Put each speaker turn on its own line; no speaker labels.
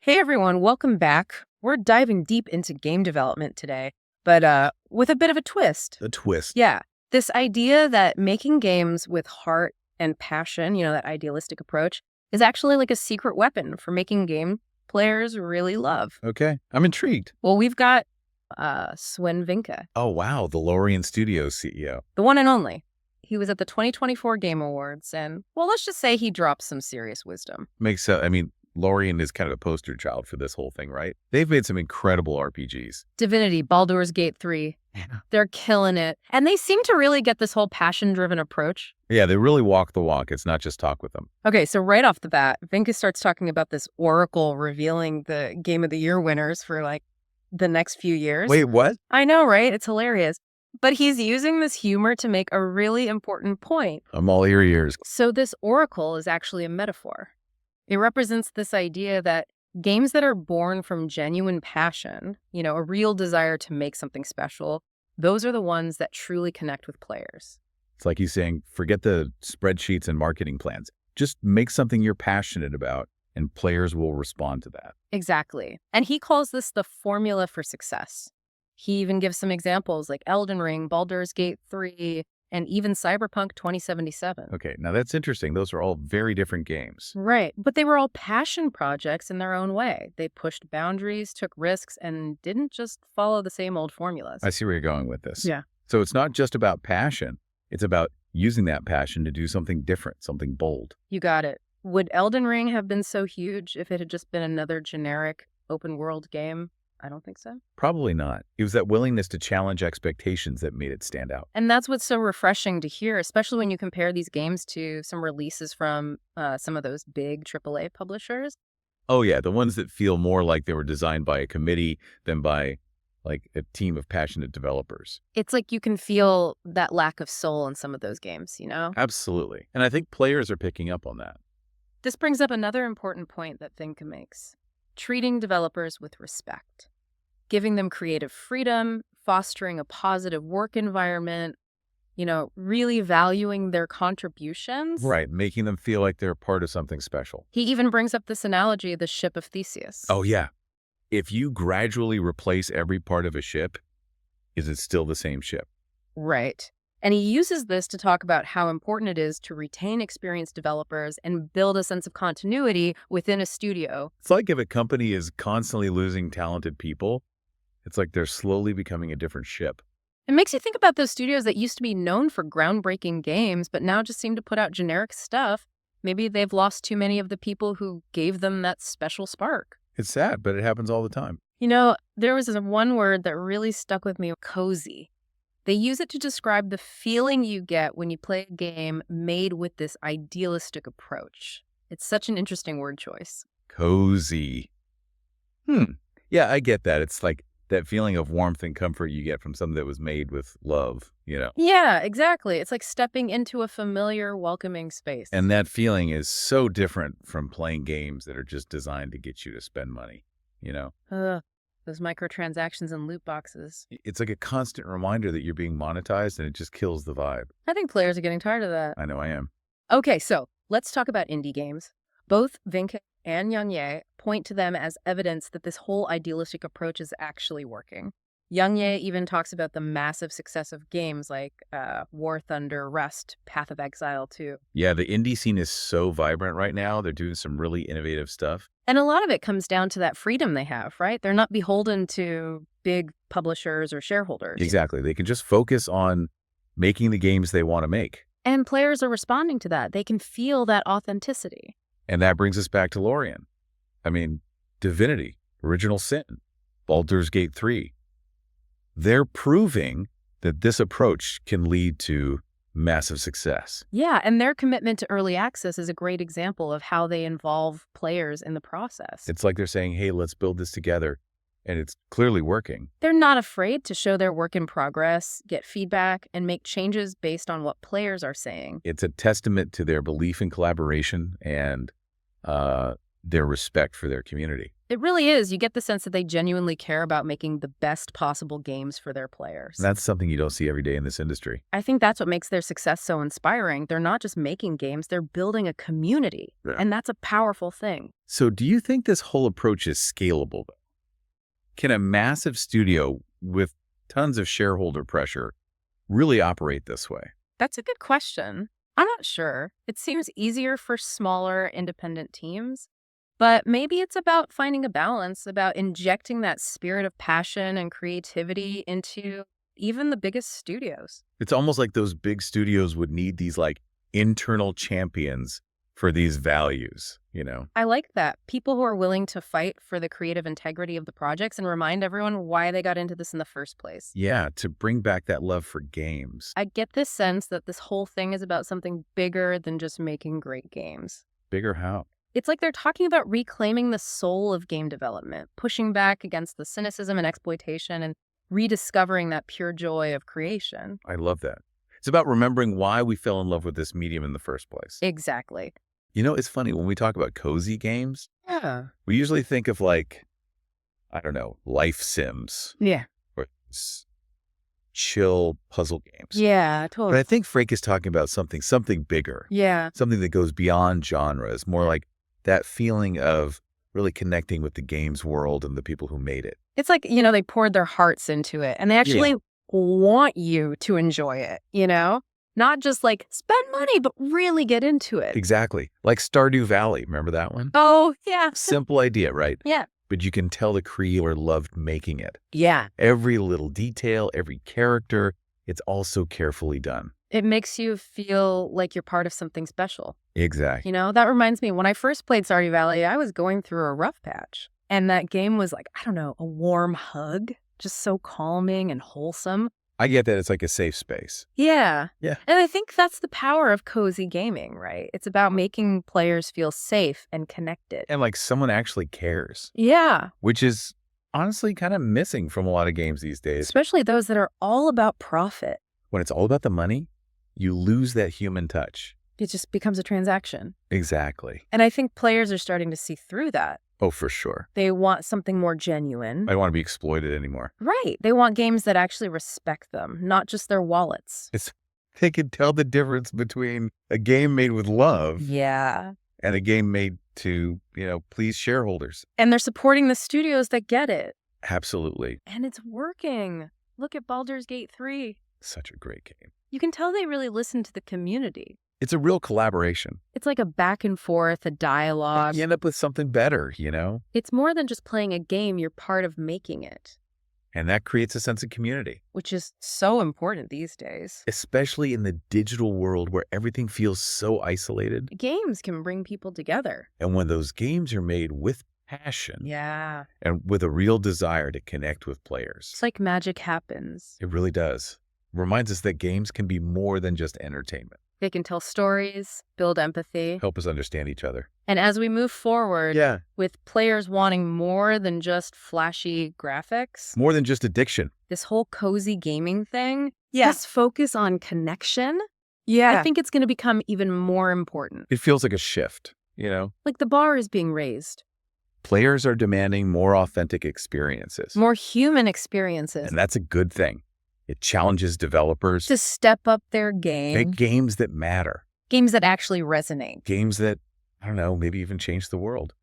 Hey everyone, welcome back. We're diving deep into game development today, but with a bit of a twist.
The twist.
Yeah, this idea that making games with heart and passion, that idealistic approach, is actually like a secret weapon for making game players really love.
Okay, I'm intrigued.
Well, we've got Sven Vincke,
Oh, wow, the Larian Studios CEO.
the one and only. He was at the 2024 Game Awards, and, well, let's just say he dropped some serious wisdom.
Makes sense. Larian is kind of a poster child for this whole thing, right? They've made some incredible RPGs.
Divinity, Baldur's Gate 3. They're killing it. And they seem to really get this whole passion-driven approach.
Yeah, they really walk the walk. It's not just talk with them.
Okay, so right off the bat, Vincke starts talking about this oracle revealing the Game of the Year winners for, the next few years.
Wait, what?
I know, right? It's hilarious. But he's using this humor to make a really important point.
I'm all ears.
So this oracle is actually a metaphor. It represents this idea that games that are born from genuine passion, a real desire to make something special, those are the ones that truly connect with players.
It's like he's saying, forget the spreadsheets and marketing plans. Just make something you're passionate about, and players will respond to that.
Exactly. And he calls this the formula for success. He even gives some examples like Elden Ring, Baldur's Gate 3, and even Cyberpunk 2077.
Okay, now that's interesting. Those are all very different games.
Right. But they were all passion projects in their own way. They pushed boundaries, took risks, and didn't just follow the same old formulas.
I see where you're going with this.
Yeah.
So it's not just about passion. It's about using that passion to do something different, something bold.
You got it. Would Elden Ring have been so huge if it had just been another generic open world game? I don't think so.
Probably not. It was that willingness to challenge expectations that made it stand out.
And that's what's so refreshing to hear, especially when you compare these games to some releases from some of those big AAA publishers.
Oh yeah, the ones that feel more like they were designed by a committee than by a team of passionate developers.
It's like you can feel that lack of soul in some of those games,
Absolutely. And I think players are picking up on that.
This brings up another important point that Vincke makes. Treating developers with respect, giving them creative freedom, fostering a positive work environment, really valuing their contributions.
Right, making them feel like they're part of something special.
He even brings up this analogy of the ship of Theseus.
Oh yeah. If you gradually replace every part of a ship, is it still the same ship?
Right. And he uses this to talk about how important it is to retain experienced developers and build a sense of continuity within a studio.
It's like if a company is constantly losing talented people, it's like they're slowly becoming a different ship.
It makes you think about those studios that used to be known for groundbreaking games, but now just seem to put out generic stuff. Maybe they've lost too many of the people who gave them that special spark.
It's sad, but it happens all the time.
There was this one word that really stuck with me, cozy. They use it to describe the feeling you get when you play a game made with this idealistic approach. It's such an interesting word choice.
Cozy. Yeah, I get that. It's like that feeling of warmth and comfort you get from something that was made with love,
Yeah, exactly. It's like stepping into a familiar, welcoming space.
And that feeling is so different from playing games that are just designed to get you to spend money,
Those microtransactions and loot boxes.
It's like a constant reminder that you're being monetized, and it just kills the vibe.
I think players are getting tired of that.
I know I am.
Okay, so let's talk about indie games. Both Vincke and Young Ye point to them as evidence that this whole idealistic approach is actually working. Young Ye even talks about the massive success of games like War Thunder, Rust, Path of Exile 2.
Yeah, the indie scene is so vibrant right now. They're doing some really innovative stuff.
And a lot of it comes down to that freedom they have, right? They're not beholden to big publishers or shareholders.
Exactly. They can just focus on making the games they want to make.
And players are responding to that. They can feel that authenticity.
And that brings us back to Larian. Divinity, Original Sin, Baldur's Gate 3. They're proving that this approach can lead to massive success.
Yeah, and their commitment to early access is a great example of how they involve players in the process.
It's like they're saying, hey, let's build this together. And it's clearly working.
They're not afraid to show their work in progress, get feedback, and make changes based on what players are saying.
It's a testament to their belief in collaboration and their respect for their community.
It really is. You get the sense that they genuinely care about making the best possible games for their players.
And that's something you don't see every day in this industry.
I think that's what makes their success so inspiring. They're not just making games, they're building a community.
Yeah.
And that's a powerful thing.
So do you think this whole approach is scalable, though? Can a massive studio with tons of shareholder pressure really operate this way?
That's a good question. I'm not sure. It seems easier for smaller, independent teams. But maybe it's about finding a balance, about injecting that spirit of passion and creativity into even the biggest studios.
It's almost like those big studios would need these like internal champions for these values, you know?
I like that. People who are willing to fight for the creative integrity of the projects and remind everyone why they got into this in the first place.
Yeah, to bring back that love for games.
I get this sense that this whole thing is about something bigger than just making great games.
Bigger how?
It's like they're talking about reclaiming the soul of game development, pushing back against the cynicism and exploitation, and rediscovering that pure joy of creation.
I love that. It's about remembering why we fell in love with this medium in the first place.
Exactly.
You know, it's funny, when we talk about cozy games,
Yeah.
we usually think of like, I don't know, life sims
Yeah.
or chill puzzle games.
Yeah,
But
totally.
I think Frank is talking about something bigger,
Yeah.
something that goes beyond genres, more like that feeling of really connecting with the game's world and the people who made it.
It's like, they poured their hearts into it and they actually want you to enjoy it, Not just like spend money, but really get into it.
Exactly. Like Stardew Valley. Remember that one?
Oh, yeah.
Simple idea, right?
Yeah.
But you can tell the creator loved making it.
Yeah.
Every little detail, every character, it's all so carefully done.
It makes you feel like you're part of something special.
Exactly.
That reminds me, when I first played Stardew Valley, I was going through a rough patch. And that game was like, I don't know, a warm hug, just so calming and wholesome.
I get that it's like a safe space.
Yeah.
Yeah.
And I think that's the power of cozy gaming, right? It's about making players feel safe and connected.
And like someone actually cares,
Yeah.
which is honestly kind of missing from a lot of games these days.
Especially those that are all about profit.
When it's all about the money, you lose that human touch.
It just becomes a transaction.
Exactly.
And I think players are starting to see through that.
Oh, for sure.
They want something more genuine.
I don't want to be exploited anymore.
Right. They want games that actually respect them, not just their wallets.
They can tell the difference between a game made with love
Yeah.
and a game made to, please shareholders.
And they're supporting the studios that get it.
Absolutely.
And it's working. Look at Baldur's Gate 3.
Such a great game.
You can tell they really listen to the community.
It's a real collaboration.
It's like a back and forth, a dialogue.
You end up with something better,
It's more than just playing a game, you're part of making it,
and that creates a sense of community,
which is so important these days.
especially in the digital world where everything feels so isolated.
Games can bring people together.
And when those games are made with passion
Yeah.
and with a real desire to connect with players,
It's like magic happens.
it really does. Reminds us that games can be more than just entertainment.
They can tell stories, build empathy.
Help us understand each other.
And as we move forward with players wanting more than just flashy graphics,
More than just addiction.
this whole cozy gaming thing, this focus on connection, I think it's going to become even more important.
It feels like a shift,
Like the bar is being raised.
Players are demanding more authentic experiences.
More human experiences.
And that's a good thing. It challenges developers
To step up their game.
make games that matter.
Games that actually resonate.
Games that, I don't know, maybe even change the world.